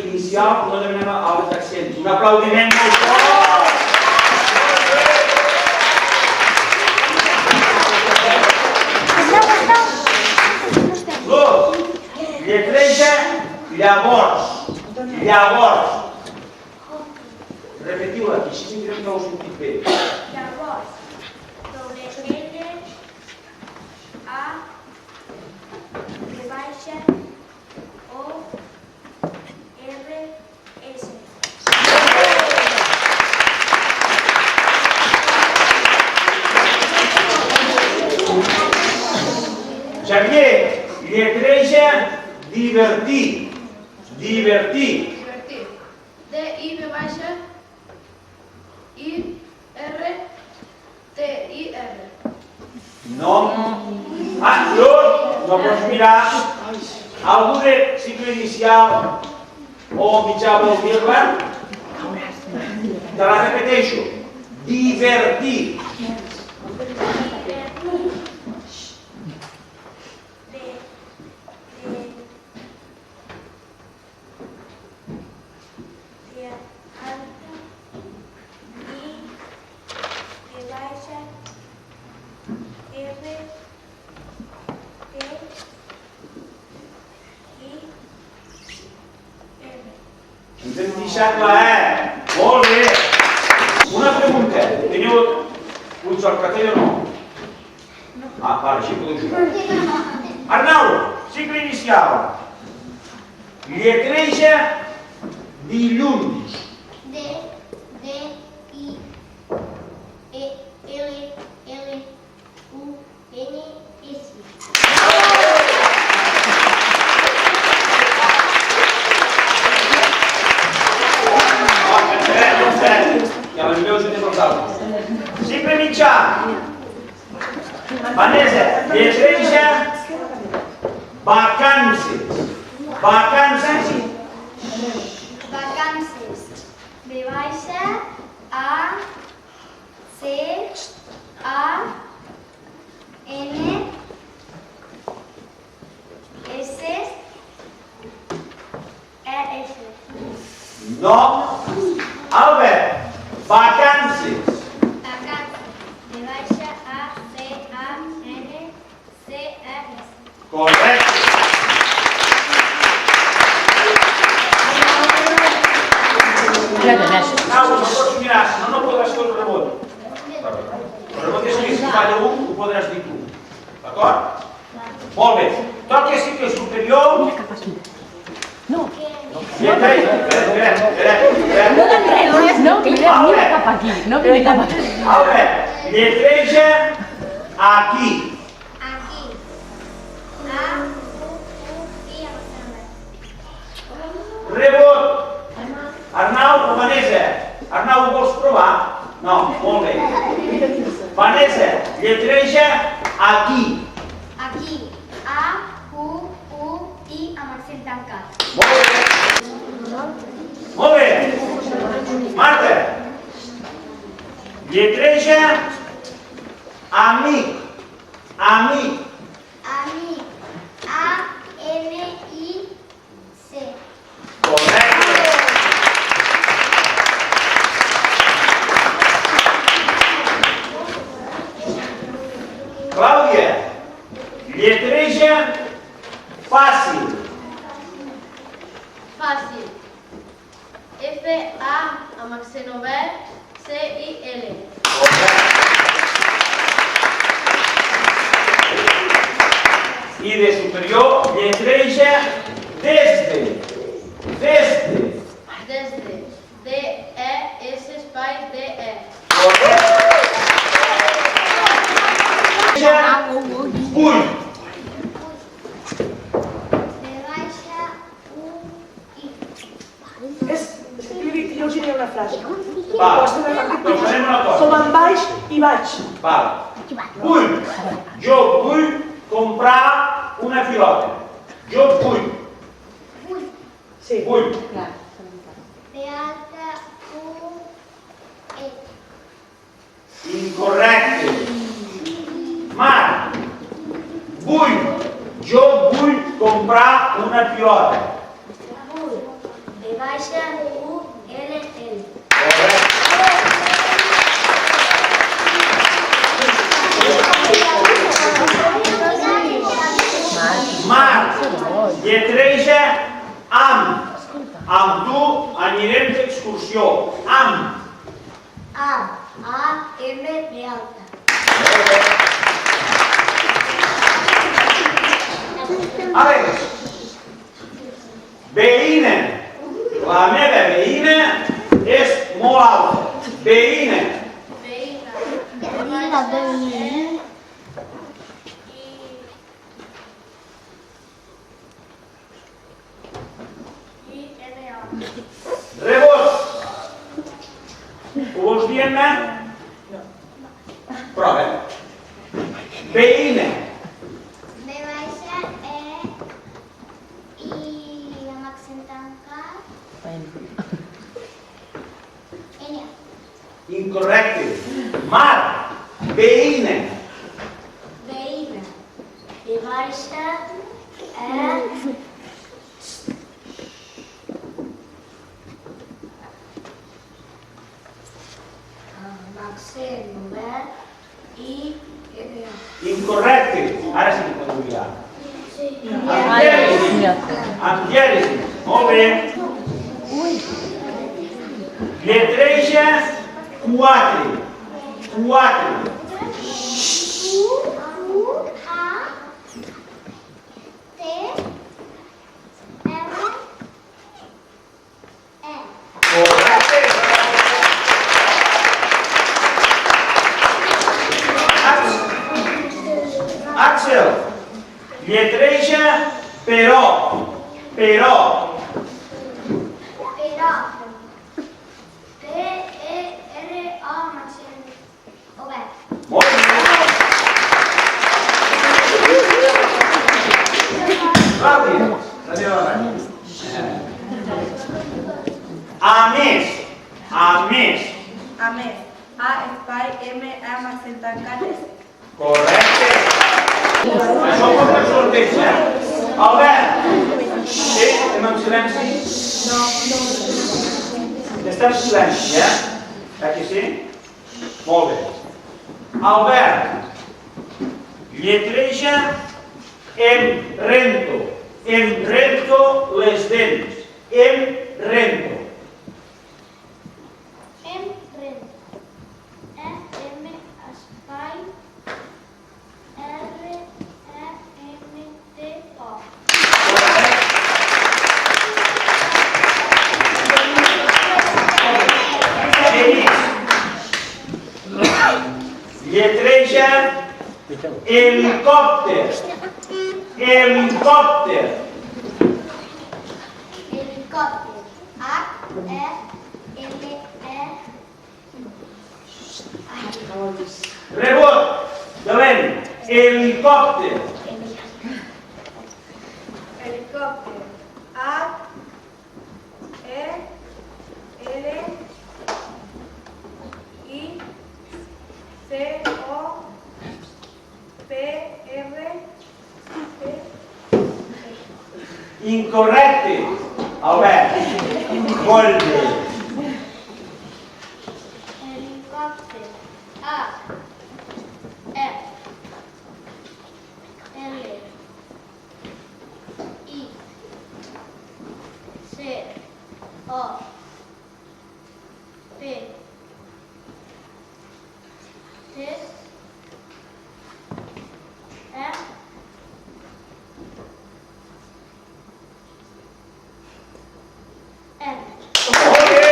inicial, no demanem els accents. Un aplaudiment molt fort! Lletreja llavors. Llavors. Repetiu-la, que així tindrem que ho sentit bé. Llavors. Sobre L, A, V baixa, O, R, S. Xavier, lletreja divertir. Divertir. Divertir. D-I-V baixa, I-R-T-I-R. No. Llavors, no pots mirar. Algú de cicle inicial o mitjà vol dir-la? Te la repeteixo. Divertir. Ens hem deixat la E. Molt bé. Una pregunta. Teniu ulls al cartell o no? Vale, així podeu jugar. Arnau, cicle inicial. Lletreja dilluns. D-D-I-L-L-U-N-S. Ja les veus i tens els altres. Cicle mitjà. Vanessa, lletreja vacances. Vacances. Vacances. V baixa, A, C, A, N, S, E, S. No. Albert, vacances. Vacances. V baixa, A, C, A, N, C, E, S. Correcte. Au, no pots mirar, si no, no podràs fer el rebot. El rebot és que si falla un, ho podràs dir tu. D'acord? Molt bé. Toca cicle superior. No. Lletreja. Espera. No t'enredes, no, que mira cap aquí, no mira cap aquí. Albert, lletreja aquí. Aquí. A, U, I, Rebot. Arnau o Vanessa? Arnau, ho vols provar? No, molt bé. Vanessa, lletreja aquí. Aquí. A, U, I, amb accent tancat. Molt bé. Molt bé. Marta, lletreja amic. Amic. Amic. A, N, I, C. Correcte. Clàudia, lletreja fàcil. Fàcil. F-A amb accent obert, C-I-L. I de superior, lletreja desde. Desde. Desde. D-E-S espai D-E. Ull. V baixa, U, I. Jo us diré una frase. Va, doncs farem una cosa. Som en baix i baix. Val. Jo vull comprar una pilota. Jo vull. Sí. Vull. V alta, U, E. Incorrecte. Marc, jo vull comprar una pilota. V baixa, U, L, L. Marc, lletreja amb. Amb tu anirem d'excursió. Amb. A, M, B alta. Ara, veïna. La meva veïna és molt alta. Veïna. Veïna, veïna. Rebot. Ho vols dir, Anna? No. Prova. Veïna. B baixa, E, I amb accent tancat, N. Incorrecte. Mar. Veïna. Veïna. B baixa, E, amb accent obert, I, N. Incorrecte. Ara sí que podeu mirar. Sí. Amb dièresi. Amb dièresi. Molt bé. Lletreja 4. 4. U, A, T, R, E. Correcte. Àxel. Lletreja però. Però. Però. P-E-R-O amb accent obert. Molt bé. Ràpid. La teva hora. A més. A més. A més, A, espai, M, amb accent tancat, S. Correcte. Això com el sorteig, Albert. Sí? Estem en silenci? No. Estem en silenci, que sí? Molt bé. Albert. Lletreja em rento. Em rento les dents. Em rento. Em rento. E-M espai R-E-N-T-O. Lletreja helicòpter. Helicòpter. Helicòpter. H-E-L-E. Rebot. Belén. Helicòpter. Helicòpter. A, E, L, I, C, O, P, R, T. Incorrecte. Albert. Molt bé. Helicòpter. A. E. L. I. C. O. P. T. E. N. Molt bé.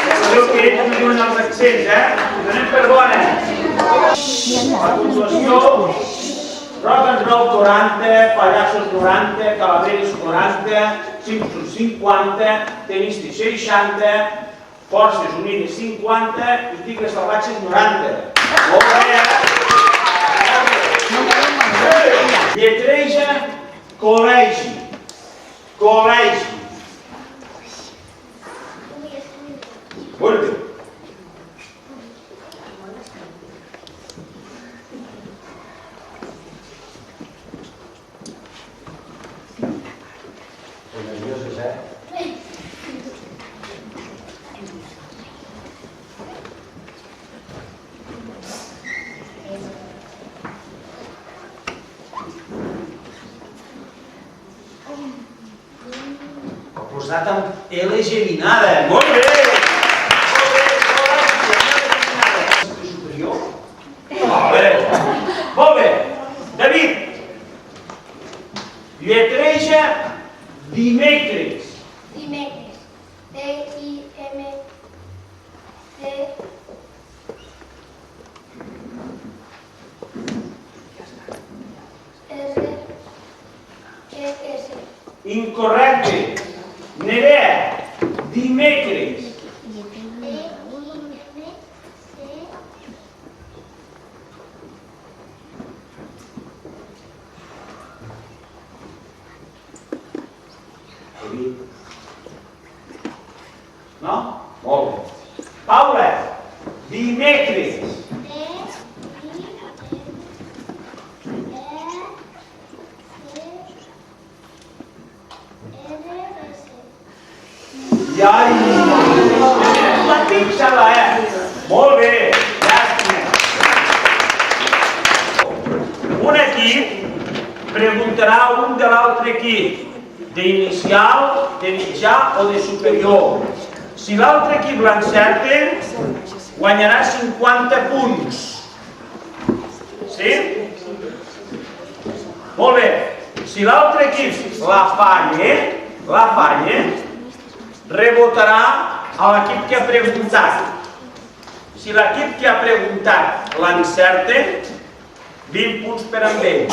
Resolveu que ells no diuen els accents, Donem per bona. La puntuació, rock and roll 40, pallassos 40, calaveres 40, Simpsons 50, tenistes 60, Forces Unides 50 i Tigres Salvatges 90. Molt bé, Lletreja col·legi. Col·legi. Molt bé. Nervioses, posat amb L geminada. Molt bé! Molt bé, superior? Molt bé. David, lletreja dimecres. Dimecres. D-I-M-C-R-E-S. Incorrecte. Nerea, dimecres. No? Molt bé. Paula, dimecres. Ja la fixada, Molt bé. Llàstima. Un equip preguntarà a un de l'altre equip d'inicial, de mitjà o de superior. Si l'altre equip l'encerta, guanyarà 50 punts. Sí? Molt bé. Si l'altre equip la falla, rebotarà a l'equip que ha preguntat. Si l'equip que ha preguntat l'encerta, 20 punts per amb ell.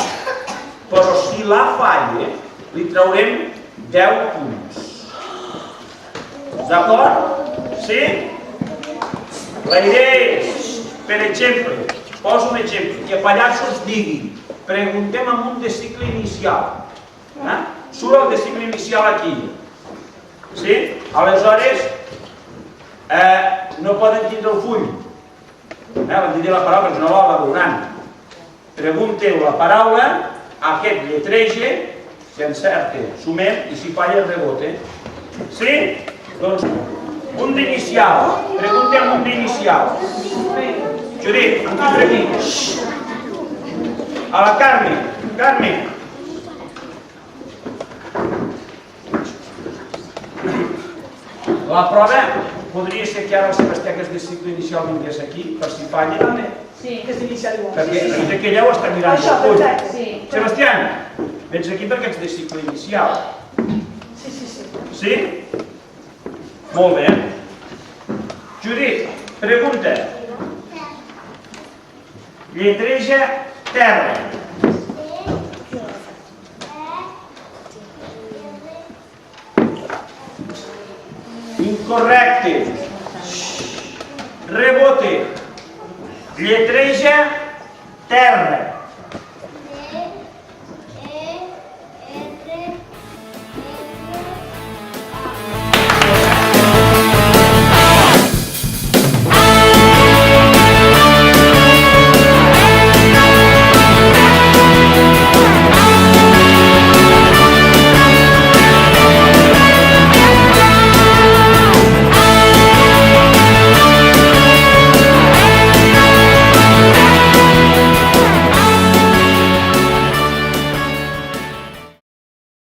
Però si la falla, li traurem 10 punts. D'acord? Sí? La idea és, per exemple, poso un exemple, que Pallassos digui, preguntem amb un de cicle inicial. Surt el de cicle inicial aquí. Sí? Aleshores, no poden tindre el full. L'hem de dir la paraula, perquè no la veuran. Pregunteu la paraula, aquest lletreja, si encerta, sumem, i si falla, rebote. Sí? Doncs, un d'inicial. Preguntem un d'inicial. Judit, amb qui per aquí? A la Carme. Carme. La prova podria ser que ara el Sebastià, que és de cicle inicial, vingués aquí, per si falla. Sí, que és inicial igual. Perquè que ella ho està mirant. Això, perfecte. Sí. Sebastià, vens aquí perquè ets de cicle inicial. Sí. Sí? Molt bé. Judit, pregunta. Lletreja terra. Incorrecte. Rebote. Lletreja terra.